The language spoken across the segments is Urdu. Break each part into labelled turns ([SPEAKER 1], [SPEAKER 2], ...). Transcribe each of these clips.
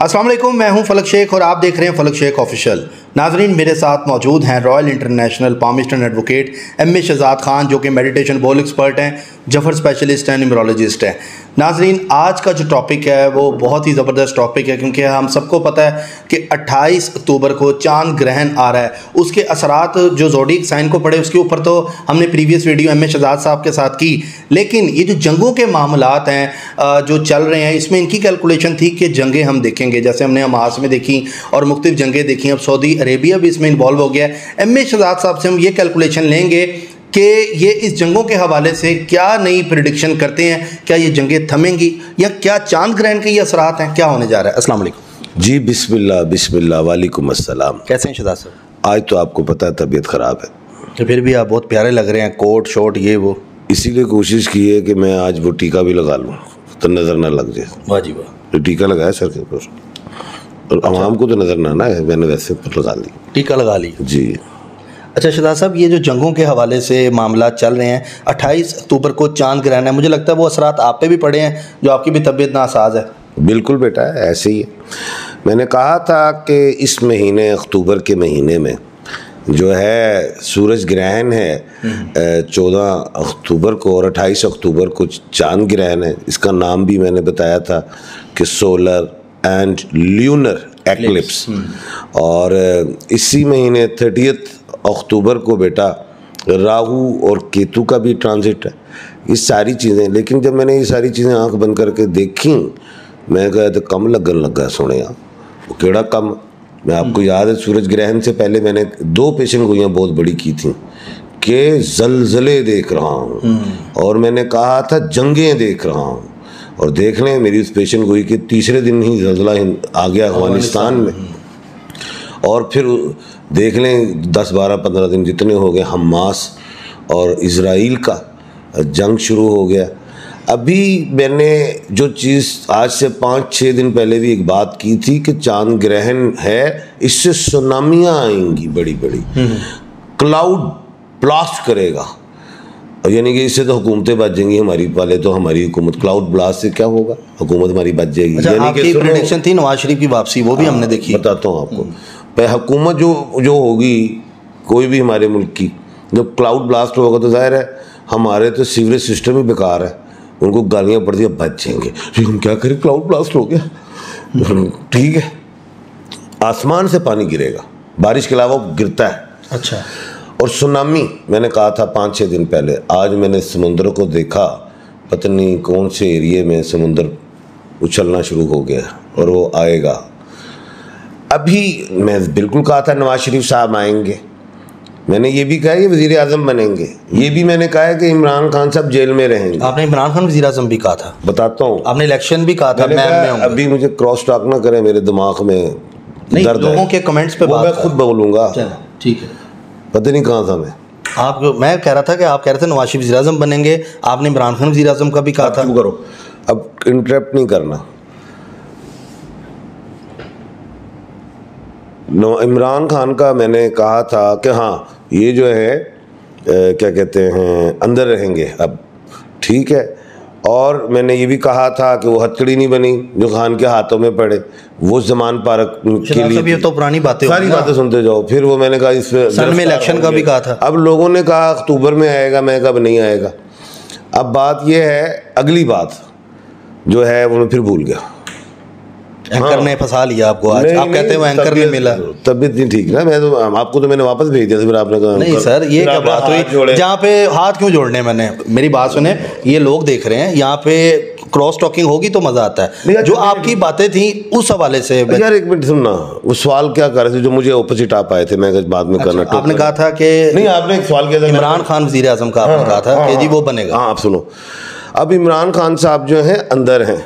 [SPEAKER 1] السلام علیکم، میں ہوں فلک شیخ اور آپ دیکھ رہے ہیں فلک شیخ آفیشیل۔ ناظرین، میرے ساتھ موجود ہیں royal international palmist advocate M Shahzad Khan, جو کہ میڈیٹیشن بول ایکسپرٹ ہیں، جفر اسپیشلسٹ ہیں، نیمرولوجسٹ ہیں۔ ناظرین، آج کا جو ٹاپک ہے وہ بہت ہی زبردست ٹاپک ہے، کیونکہ ہم سب کو پتہ ہے کہ 28 اکتوبر کو چاند گرہن آ رہا ہے۔ اس کے اثرات جو زوڈیک سائن کو پڑے اس کے اوپر تو ہم نے پریویس ویڈیو ایم شہزاد صاحب کے ساتھ کی، لیکن یہ جو جنگوں کے معاملات ہیں جو چل رہے ہیں، اس میں ان کی کیلکولیشن تھی کہ جنگیں ہم دیکھیں گے، جیسے ہم نے حماس میں دیکھی اور مختلف جنگیں دیکھی، اب سعودی عربیہ بھی اس میں انوالو ہو گیا ہے۔ ایم شہزاد صاحب سے ہم یہ کیلکولیشن لیں گے کہ یہ اس جنگوں کے حوالے سے کیا نئی پریڈکشن کرتے ہیں، کیا یہ جنگیں تھمیں گی یا کیا چاند گرہن کے یہ اثرات ہیں، کیا ہونے جا رہا ہے۔ السلام علیکم
[SPEAKER 2] جی، بسم اللہ، وعلیکم السلام۔
[SPEAKER 1] کیسے ہیں شہزاد صاحب؟
[SPEAKER 2] آج تو آپ کو پتہ ہے طبیعت خراب ہے،
[SPEAKER 1] تو پھر بھی آپ بہت پیارے لگ رہے ہیں، کوٹ شوٹ یہ وہ۔
[SPEAKER 2] اسی لیے کوشش کی ہے کہ میں آج وہ ٹیکا بھی لگا لوں تو نظر نہ لگ جائے۔
[SPEAKER 1] واہ جی واہ،
[SPEAKER 2] ٹیکا لگایا سر کے اوپر اور عوام کو تو نظر نہ آنا ہے، میں نے ویسے لگا لی،
[SPEAKER 1] ٹیکا لگا لی
[SPEAKER 2] جی۔
[SPEAKER 1] اچھا شہزاد صاحب، یہ جو جنگوں کے حوالے سے معاملات چل رہے ہیں، 28 اکتوبر کو چاند گرہن ہے، مجھے لگتا ہے وہ اثرات آپ پہ بھی پڑے ہیں، جو آپ کی بھی طبیعت ناساز ہے۔
[SPEAKER 2] بالکل بیٹا، ایسے ہی ہے۔ میں نے کہا تھا کہ اس مہینے اکتوبر کے مہینے میں جو ہے سورج گرہن ہے 14 اکتوبر کو اور 28 اکتوبر کو چاند گرہن ہے۔ اس کا نام بھی میں نے بتایا تھا کہ سولر اینڈ لیونر ایکلپس، اور اسی مہینے 30 اکتوبر کو بیٹا راہو اور کیتو کا بھی ٹرانزٹ ہے۔ یہ ساری چیزیں، لیکن جب میں نے یہ ساری چیزیں آنکھ بند کر کے دیکھیں، میں کہا تو کم لگن لگا سونے، وہ کیڑا کم۔ میں آپ کو یاد ہے سورج گرہن سے پہلے میں نے 2 پیشن گوئیاں بہت بڑی کی تھیں کہ زلزلے دیکھ رہا ہوں، اور میں نے کہا تھا جنگیں دیکھ رہا ہوں، اور دیکھ لیں میری اس پیشن گوئی کے تیسرے دن ہی زلزلہ آ گیا افغانستان میں، اور پھر دیکھ لیں 10 12 15 دن جتنے ہو گئے حماس اور اسرائیل کا جنگ شروع ہو گیا۔ ابھی میں نے جو چیز آج سے 5-6 دن پہلے بھی ایک بات کی تھی کہ چاند گرہن ہے، اس سے سونامیاں آئیں گی بڑی بڑی، کلاؤڈ بلاسٹ کرے گا، یعنی کہ اس سے تو حکومتیں بچ جائیں گی ہماری، پہلے تو ہماری حکومت کلاؤڈ بلاسٹ سے کیا ہوگا، حکومت ہماری بچ جائے گی۔
[SPEAKER 1] یعنی کہ پریڈکشن تھی نواز شریف کی واپسی، وہ بھی ہم نے دیکھی۔
[SPEAKER 2] بتاتا ہوں آپ کو، حکومت جو ہوگی کوئی بھی ہمارے ملک کی، جب کلاؤڈ بلاسٹ ہوگا تو ظاہر ہے ہمارے تو سیوریج سسٹم ہی بیکار ہے، ان کو گالیاں پڑتی ہیں، بچ جائیں گے، ہم کیا کریں، کلاؤڈ بلاسٹ ہو گیا، ٹھیک ہے، آسمان سے پانی گرے گا، بارش کے علاوہ گرتا ہے۔
[SPEAKER 1] اچھا،
[SPEAKER 2] اور سونامی میں نے کہا تھا 5-6 دن پہلے، آج میں نے سمندر کو دیکھا، پتہ نہیں کون سے ایریے میں سمندر اچھلنا شروع ہو گیا، اور وہ آئے گا۔ ابھی میں بالکل کہا تھا نواز شریف صاحب آئیں گے، میں نے یہ بھی کہا یہ وزیر اعظم بنیں گے، یہ بھی میں نے کہا ہے کہ عمران خان صاحب جیل میں رہیں گے۔
[SPEAKER 1] آپ نے عمران خان وزیر اعظم بھی کہا تھا،
[SPEAKER 2] بتاتا ہوں،
[SPEAKER 1] آپ نے الیکشن بھی کہا تھا،
[SPEAKER 2] ابھی مجھے کراس ٹاک نہ کریں، میرے دماغ میں درد ہے،
[SPEAKER 1] لوگوں کے کمنٹس پہ
[SPEAKER 2] وہ میں خود بولوں گا،
[SPEAKER 1] ٹھیک ہے۔
[SPEAKER 2] پتہ نہیں کہاں تھا میں،
[SPEAKER 1] میں کہہ رہا تھا کہ آپ کہہ رہے تھے نواز شریف وزیر اعظم بنیں گے، آپ نے عمران خان وزیر اعظم کا بھی کہا تھا۔
[SPEAKER 2] کرو اب انٹرپٹ نہیں کرنا۔ عمران خان کا میں نے کہا تھا کہ ہاں یہ جو ہے کیا کہتے ہیں اندر رہیں گے اب، ٹھیک ہے، اور میں نے یہ بھی کہا تھا کہ وہ ہتھکڑی نہیں بنی جو خان کے ہاتھوں میں پڑے، وہ زمان پارک کے لیے،
[SPEAKER 1] تو پرانی باتیں،
[SPEAKER 2] ساری باتیں سنتے جاؤ۔ پھر وہ میں نے کہا اس پہ
[SPEAKER 1] سن میں الیکشن کا بھی کہا تھا،
[SPEAKER 2] اب لوگوں نے کہا اکتوبر میں آئے گا، میں کب نہیں آئے گا۔ اب بات یہ ہے، اگلی بات جو ہے وہ میں پھر بھول گیا،
[SPEAKER 1] اینکر نے پھنسا لیا آپ کو آج، آپ کہتے ہیں وہ اینکر نہیں ملا،
[SPEAKER 2] طبیعت نہیں ٹھیک نا، میں تو آپ کو تو میں نے واپس بھیج دیا، پھر آپ نے کہا
[SPEAKER 1] نہیں سر یہ کیا بات ہوئی، جہاں پہ ہاتھ کیوں جوڑنے، میں نے میری بات سنیں، یہ لوگ دیکھ رہے ہیں، یہاں پہ کراس ٹاکنگ ہوگی تو مزہ آتا ہے، جو آپ کی باتیں تھیں اس حوالے سے۔
[SPEAKER 2] یار ایک منٹ سننا، وہ سوال کیا کر رہے تھے جو مجھے اپوزٹ آپ آئے تھے، میں بعد میں کرنا،
[SPEAKER 1] آپ نے کہا تھا کہ
[SPEAKER 2] نہیں، آپ نے ایک سوال کیا تھا
[SPEAKER 1] عمران خان وزیر اعظم کا، آپ نے کہا تھا کہ جی وہ بنے گا۔
[SPEAKER 2] ہاں آپ سنو، اب عمران خان صاحب جو ہیں اندر ہیں،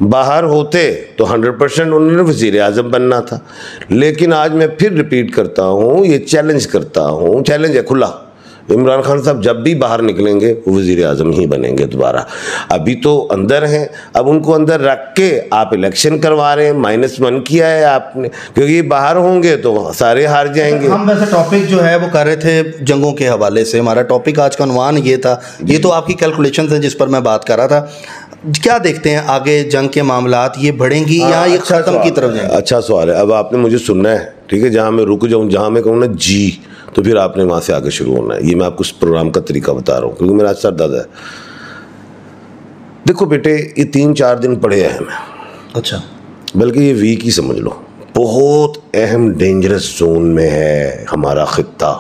[SPEAKER 2] باہر ہوتے تو 100% انہوں نے وزیر اعظم بننا تھا، لیکن آج میں پھر ریپیٹ کرتا ہوں، یہ چیلنج کرتا ہوں، چیلنج ہے کھلا، عمران خان صاحب جب بھی باہر نکلیں گے وہ وزیر اعظم ہی بنیں گے دوبارہ. ابھی تو اندر ہیں, اب ان کو اندر رکھ کے آپ الیکشن کروا رہے ہیں, -1 کیا ہے آپ نے, کیونکہ یہ باہر ہوں گے تو سارے ہار جائیں گے.
[SPEAKER 1] ہم ویسے ٹاپک جو ہے وہ کر رہے تھے جنگوں کے حوالے سے, ہمارا ٹاپک آج کا عنوان یہ تھا, یہ تو آپ کی کیلکولیشن ہے جس پر میں بات کر رہا تھا. کیا دیکھتے ہیں آگے جنگ کے معاملات, یہ بڑھیں گی یا یہ ختم کی طرف جائیں گے؟
[SPEAKER 2] اچھا سوال ہے. اب آپ نے مجھے سننا ہے, ٹھیک ہے, جہاں میں رک جاؤں, جہاں میں کہوں نا جی, تو پھر آپ نے وہاں سے آگے شروع ہونا ہے. یہ میں آپ کو اس پروگرام کا طریقہ بتا رہا ہوں کیونکہ میرا سر درد ہے. دیکھو بیٹے, یہ 3-4 دن پڑے اہم ہیں.
[SPEAKER 1] اچھا,
[SPEAKER 2] بلکہ یہ ویک ہی سمجھ لو. بہت اہم ڈینجرس زون میں ہے ہمارا خطہ.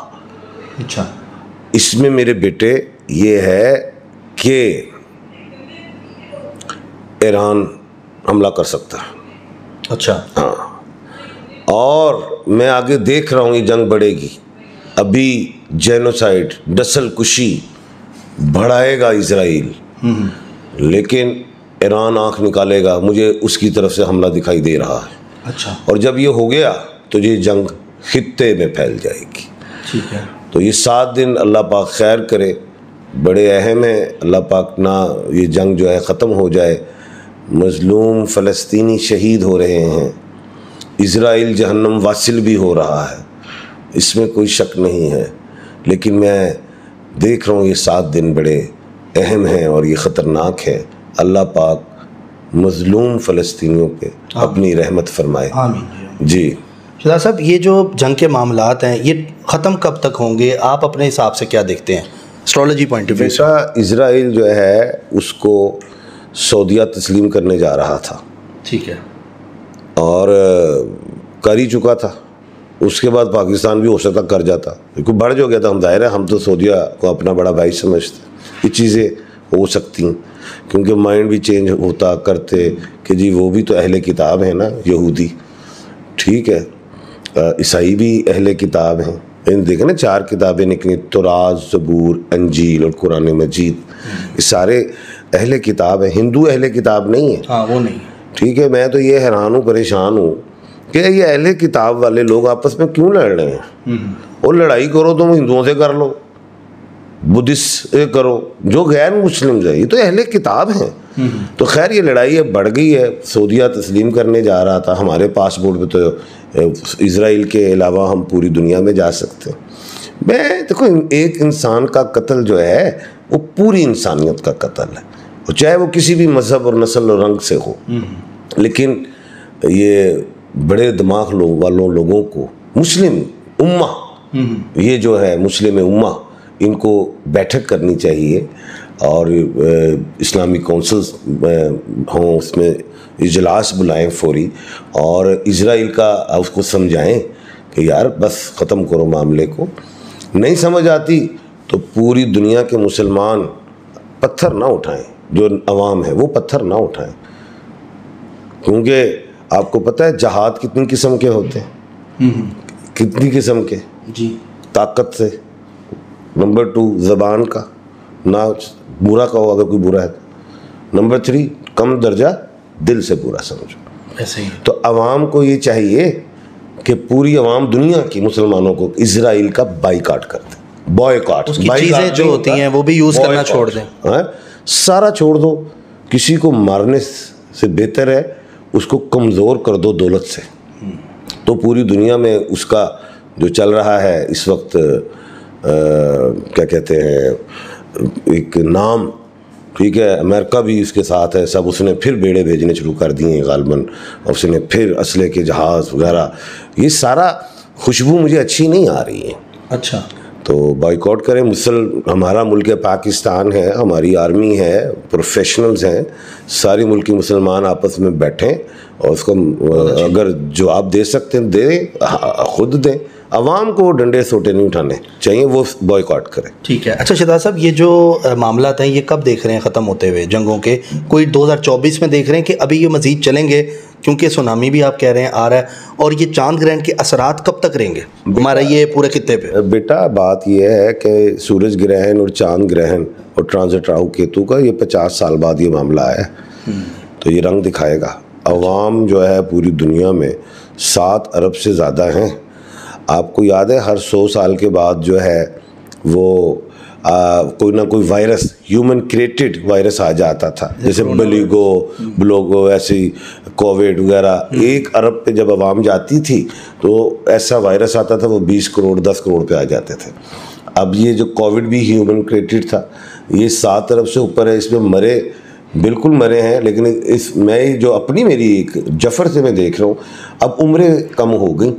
[SPEAKER 1] اچھا,
[SPEAKER 2] اس میں میرے بیٹے یہ ہے کہ ایران حملہ کر سکتا ہے.
[SPEAKER 1] اچھا,
[SPEAKER 2] ہاں, اور میں آگے دیکھ رہا ہوں یہ جنگ بڑھے گی. ابھی جینوسائڈ, نسل کشی بڑھائے گا اسرائیل, لیکن ایران آنکھ نکالے گا. مجھے اس کی طرف سے حملہ دکھائی دے رہا ہے.
[SPEAKER 1] اچھا,
[SPEAKER 2] اور جب یہ ہو گیا تو یہ جنگ خطے میں پھیل جائے گی.
[SPEAKER 1] ٹھیک ہے.
[SPEAKER 2] تو یہ 7 دن اللہ پاک خیر کرے, بڑے اہم ہیں. اللہ پاک نہ یہ جنگ جو ہے ختم ہو جائے. مظلوم فلسطینی شہید ہو رہے ہیں, اسرائیل جہنم واصل بھی ہو رہا ہے, اس میں کوئی شک نہیں ہے. لیکن میں دیکھ رہا ہوں یہ 7 دن بڑے اہم ہیں اور یہ خطرناک ہے. اللہ پاک مظلوم فلسطینیوں پہ اپنی رحمت فرمائے.
[SPEAKER 1] آمین.
[SPEAKER 2] جی
[SPEAKER 1] شہزاد صاحب, یہ جو جنگ کے معاملات ہیں یہ ختم کب تک ہوں گے, آپ اپنے حساب سے کیا دیکھتے ہیں اسٹرالوجی پوائنٹ آف ویو سے؟
[SPEAKER 2] اسرائیل جو ہے اس کو سعودیہ تسلیم کرنے جا رہا تھا.
[SPEAKER 1] ٹھیک ہے.
[SPEAKER 2] اور کر ہی چکا تھا. اس کے بعد پاکستان بھی ہو سکتا کر جاتا, کیونکہ بڑھ جو گیا تھا. ہم ظاہر ہے ہم تو سعودیہ کو اپنا بڑا بھائی سمجھتے. یہ چیزیں ہو سکتی ہیں کیونکہ مائنڈ بھی چینج ہوتا کرتے کہ جی وہ بھی تو اہل کتاب ہیں نا, یہودی, ٹھیک ہے, عیسائی بھی اہل کتاب ہیں. دیکھیں نا 4 کتابیں نکلی, تورات, زبور, انجیل اور قرآن مجید. یہ سارے اہل کتاب ہیں. ہندو اہل کتاب نہیں ہے.
[SPEAKER 1] ہاں, وہ نہیں.
[SPEAKER 2] ٹھیک ہے. میں تو یہ حیران ہوں, پریشان ہوں کہ یہ اہل کتاب والے لوگ آپس میں کیوں لڑ رہے ہیں. اور لڑائی کرو تم ہندوؤں سے کر لو, بدھسٹ سے کرو, جو غیر مسلم ہے, یہ تو اہل کتاب ہیں. تو خیر یہ لڑائی اب بڑھ گئی ہے. سعودیہ تسلیم کرنے جا رہا تھا. ہمارے پاسپورٹ پہ تو اسرائیل کے علاوہ ہم پوری دنیا میں جا سکتے ہیں. میں دیکھو, ایک انسان کا قتل جو ہے وہ پوری انسانیت کا قتل ہے, چاہے وہ کسی بھی مذہب اور نسل اور رنگ سے ہو. لیکن یہ بڑے دماغ والوں لوگوں کو, مسلم امہ, یہ جو ہے مسلم امہ, ان کو بیٹھک کرنی چاہیے اور اسلامی کونسلز ہوں, اس میں اجلاس بلائیں فوری, اور اسرائیل کا اس کو سمجھائیں کہ یار بس ختم کرو معاملے کو. نہیں سمجھ آتی تو پوری دنیا کے مسلمان پتھر نہ اٹھائیں, جو عوام ہے وہ پتھر نہ اٹھائیں. کیونکہ آپ کو پتہ ہے جہاد کتنی قسم کے ہوتے ہیں, کتنی قسم کے.
[SPEAKER 1] جی,
[SPEAKER 2] طاقت سے, نمبر 2 زبان کا, نہ برا کہو اگر کوئی برا ہے. نمبر 3 کم درجہ دل سے برا سمجھو.
[SPEAKER 1] ایسے ہی.
[SPEAKER 2] تو عوام کو یہ چاہیے کہ پوری عوام دنیا کی مسلمانوں کو اسرائیل کا بائیکاٹ کر دیں. بائیکاٹ,
[SPEAKER 1] چیزیں جو ہوتی ہیں وہ بھی یوز کرنا چھوڑ دیں.
[SPEAKER 2] سارا چھوڑ دو. کسی کو مارنے سے بہتر ہے اس کو کمزور کر دو دولت سے. تو پوری دنیا میں اس کا جو چل رہا ہے اس وقت, کیا کہتے ہیں, ایک نام, ٹھیک ہے, امریکہ بھی اس کے ساتھ ہے. سب اس نے پھر بیڑے بھیجنے شروع کر دیے ہیں غالباً, اور اس نے پھر اسلحے کے جہاز وغیرہ. یہ سارا خوشبو مجھے اچھی نہیں آ رہی ہے.
[SPEAKER 1] اچھا,
[SPEAKER 2] تو بائیکاٹ کریں. ہمارا ملک پاکستان ہے, ہماری آرمی ہے, پروفیشنلز ہیں, ساری ملکی مسلمان آپس میں بیٹھیں اور اس کو اگر جواب دے سکتے ہیں دیں, خود دیں. عوام کو ڈنڈے سوٹے نہیں اٹھانے چاہیے, وہ بائیکاٹ کریں.
[SPEAKER 1] ٹھیک ہے. اچھا شہزاد صاحب, یہ جو معاملات ہیں یہ کب دیکھ رہے ہیں ختم ہوتے ہوئے جنگوں کے؟ کوئی 2024 میں دیکھ رہے ہیں کہ ابھی یہ مزید چلیں گے, کیونکہ سونامی بھی آپ کہہ رہے ہیں آ رہا ہے, اور یہ چاند گرہن کے اثرات کب تک رہیں گے ہمارا یہ پورے خطے پہ؟
[SPEAKER 2] بیٹا بات یہ ہے کہ سورج گرہن اور چاند گرہن اور ٹرانزٹ راہو کیتو کا یہ 50 سال بعد یہ معاملہ ہے. تو یہ رنگ دکھائے گا. عوام جو ہے پوری دنیا میں 7 ارب سے زیادہ ہیں. آپ کو یاد ہے ہر 100 سال کے بعد جو ہے وہ کوئی نہ کوئی وائرس ہیومن کریٹڈ وائرس آ جاتا تھا، جیسے بلیگو بلوگو ایسی کووڈ وغیرہ. 1 ارب پہ جب عوام جاتی تھی تو ایسا وائرس آتا تھا وہ 20 کروڑ 10 کروڑ پہ آ جاتے تھے. اب یہ جو کووڈ بھی ہیومن کریٹڈ تھا، یہ 7 ارب سے اوپر ہے. اس میں مرے بالکل مرے ہیں، لیکن اس میں جو میری ایک جفر سے میں دیکھ رہا ہوں اب عمریں کم ہو گئیں.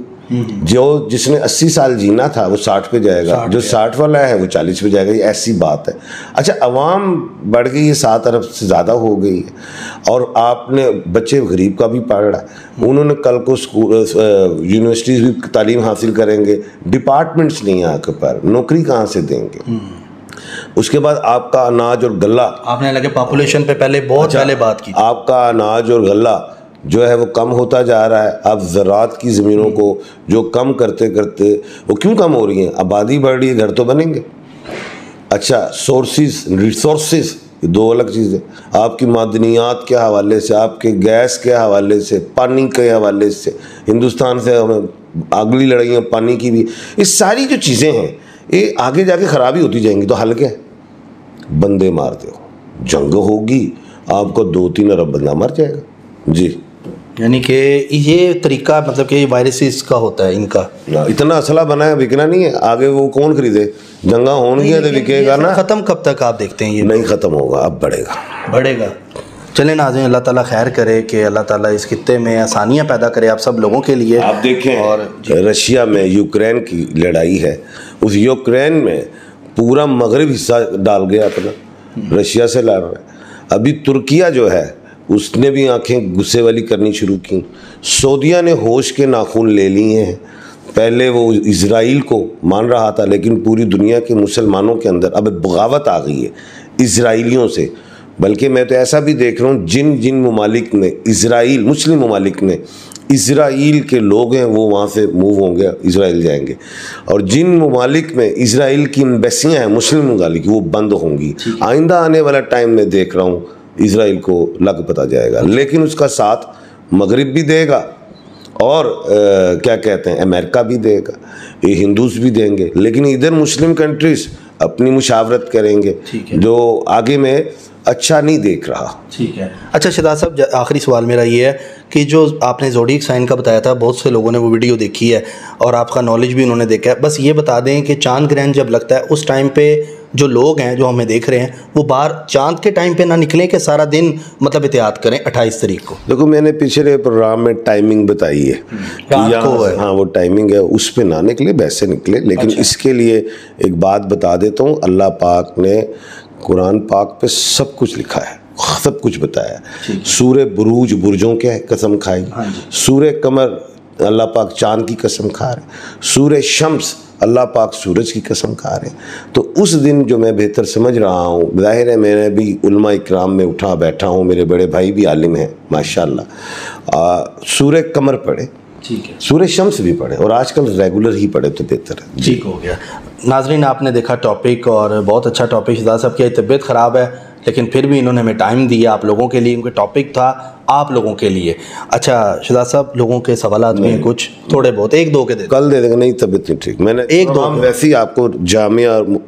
[SPEAKER 2] جس نے 80 سال جینا تھا وہ 60 پہ جائے گا، جو 60 والا ہے وہ 40 پہ جائے گا. یہ ایسی بات ہے. اچھا عوام بڑھ گئی ہے، 7 ارب سے زیادہ ہو گئی ہے، اور آپ نے بچے غریب کا بھی پڑھ رہا ہے. انہوں نے کل کو یونیورسٹیز بھی تعلیم حاصل کریں گے، ڈپارٹمنٹس نہیں آ کے پر نوکری کہاں سے دیں گے؟ اس کے بعد آپ کا اناج اور غلہ، آپ نے
[SPEAKER 1] لگے پاپولیشن پہ پہلے بات کی،
[SPEAKER 2] آپ کا اناج اور غلہ جو ہے وہ کم ہوتا جا رہا ہے. اب زراعت کی زمینوں کو جو کم کرتے کرتے وہ کیوں کم ہو رہی ہیں؟ آبادی بڑھ رہی ہے، گھر تو بنیں گے. اچھا ریسورسز 2 الگ چیزیں. آپ کی معدنیات کے حوالے سے، آپ کے گیس کے حوالے سے، پانی کے حوالے سے، ہندوستان سے ہمیں اگلی لڑائیاں پانی کی بھی، یہ ساری جو چیزیں ہیں یہ آگے جا کے خرابی ہوتی جائیں گی. تو حل کیا ہے؟ بندے مار دو. جنگ ہوگی، آپ کو 2-3 ارب بندہ مر جائے گا. جی،
[SPEAKER 1] یعنی کہ یہ طریقہ مطلب کہ وائرسز کا ہوتا ہے، ان کا
[SPEAKER 2] اتنا اسلحہ بنا ہے، بکنا نہیں ہے. آگے وہ کون خریدے؟ جنگاں ہوں گی تو بکے گا نا.
[SPEAKER 1] ختم کب تک آپ دیکھتے ہیں؟ یہ
[SPEAKER 2] نہیں ختم ہوگا، اب بڑھے گا.
[SPEAKER 1] چلیں ناظرین، اللہ تعالیٰ خیر کرے کہ اللہ تعالیٰ اس خطے میں آسانیاں پیدا کرے آپ سب لوگوں کے لیے.
[SPEAKER 2] آپ دیکھیں اور رشیا میں یوکرین کی لڑائی ہے، اس یوکرین میں پورا مغرب حصہ ڈال گیا اپنا، رشیا سے لڑ رہا ہے. ابھی ترکیہ جو ہے اس نے بھی آنکھیں غصے والی کرنی شروع کی. سعودیہ نے ہوش کے ناخن لے لیے ہیں. پہلے وہ اسرائیل کو مان رہا تھا، لیکن پوری دنیا کے مسلمانوں کے اندر اب بغاوت آ گئی ہے اسرائیلیوں سے. بلکہ میں تو ایسا بھی دیکھ رہا ہوں جن ممالک نے مسلم ممالک نے اسرائیل کے لوگ ہیں وہ وہاں سے موو ہوں گے، اسرائیل جائیں گے. اور جن ممالک میں اسرائیل کی امبیسیاں ہیں مسلم ممالک، وہ بند ہوں گی. آئندہ آنے والا ٹائم میں دیکھ رہا ہوں اسرائیل کو لگ پتا جائے گا، لیکن اس کا ساتھ مغرب بھی دے گا اور کیا کہتے ہیں امریکہ بھی دے گا، یہ ہندوز بھی دیں گے. لیکن ادھر مسلم کنٹریز اپنی مشاورت کریں گے، جو آگے میں اچھا نہیں دیکھ رہا.
[SPEAKER 1] ٹھیک ہے. اچھا شہزاد صاحب، آخری سوال میرا یہ ہے کہ جو آپ نے زوڈیک سائن کا بتایا تھا، بہت سے لوگوں نے وہ ویڈیو دیکھی ہے اور آپ کا نالج بھی انہوں نے دیکھا ہے. بس یہ بتا دیں کہ چاند گرہن جب لگتا ہے اس ٹائم پہ جو لوگ ہیں جو ہمیں دیکھ رہے ہیں وہ باہر چاند کے ٹائم پہ نہ نکلیں کہ سارا دن مطلب احتیاط کریں 28 تاریخ کو؟
[SPEAKER 2] دیکھو میں نے پچھلے پروگرام میں ٹائمنگ بتائی ہے، ہاں وہ ٹائمنگ ہے، اس پہ نہ نکلے، ویسے نکلے. لیکن اس کے لیے ایک بات بتا دیتا ہوں، اللہ پاک نے قرآن پاک پہ سب کچھ لکھا ہے، سب کچھ بتایا ہے. سورہ بروج برجوں کے قسم کھائی، سورہ قمر اللہ پاک چاند کی قسم کھا رہے، سورہ شمس اللہ پاک سورج کی قسم کھا رہے ہیں. تو اس دن جو میں بہتر سمجھ رہا ہوں، ظاہر ہے میں نے بھی علماء اکرام میں اٹھا بیٹھا ہوں، میرے بڑے بھائی بھی عالم ہیں ماشاءاللہ، سورہ قمر پڑھے، سورہ شمس بھی پڑھے، اور آج کل ریگولر ہی پڑھے تو بہتر ہے.
[SPEAKER 1] ٹھیک ہو گیا. ناظرین آپ نے دیکھا ٹاپک، اور بہت اچھا ٹاپک. شہزاد صاحب کی طبیعت خراب ہے لیکن پھر بھی انہوں نے ہمیں ٹائم دیا آپ لوگوں کے لیے، ان کا ٹاپک تھا آپ لوگوں کے لیے. اچھا شہزاد صاحب، لوگوں کے سوالات میں کچھ تھوڑے بہت 1-2 کے
[SPEAKER 2] کل دے دیں گے. نہیں طبیعت نہیں ٹھیک، میں نے
[SPEAKER 1] 1-2
[SPEAKER 2] ویسے ہی آپ کو جامع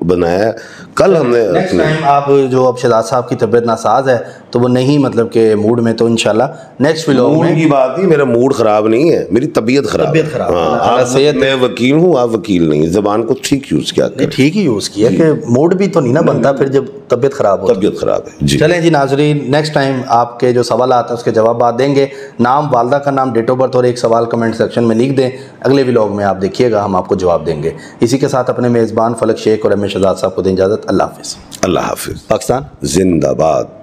[SPEAKER 2] بنایا ہے. کل ہم نے
[SPEAKER 1] نیکسٹ ٹائم آپ جو اب شہزاد صاحب کی طبیعت ناساز ہے تو وہ نہیں مطلب کہ موڈ میں، تو انشاءاللہ نیکسٹ ولاگ میں.
[SPEAKER 2] موڈ کی بات نہیں، میرا موڈ خراب نہیں ہے، میری طبیعت خراب ہے. میں وکیل ہوں، آپ وکیل نہیں. زبان کو ٹھیک یوز کیا کریں.
[SPEAKER 1] ٹھیک ہی یوز کیا کہ موڈ بھی تو نہیں نا بنتا پھر جب طبیعت خراب ہو.
[SPEAKER 2] طبیعت خراب ہے.
[SPEAKER 1] چلیں جی ناظرین، نیکسٹ ٹائم آپ کے جو سوالات ہیں اس کے جوابات دیں گے. نام، والدہ کا نام، ڈیٹ آف برتھ اور ایک سوال کمنٹ سیکشن میں لکھ دیں. اگلے ولاگ میں آپ دیکھیے گا، ہم آپ کو جواب دیں گے. اسی کے ساتھ اپنے میزبان فلک شیخ اور ایم اے شہزاد صاحب کو دیں اجازت. اللہ حافظ.
[SPEAKER 2] اللہ حافظ.
[SPEAKER 1] پاکستان
[SPEAKER 2] زندہ باد.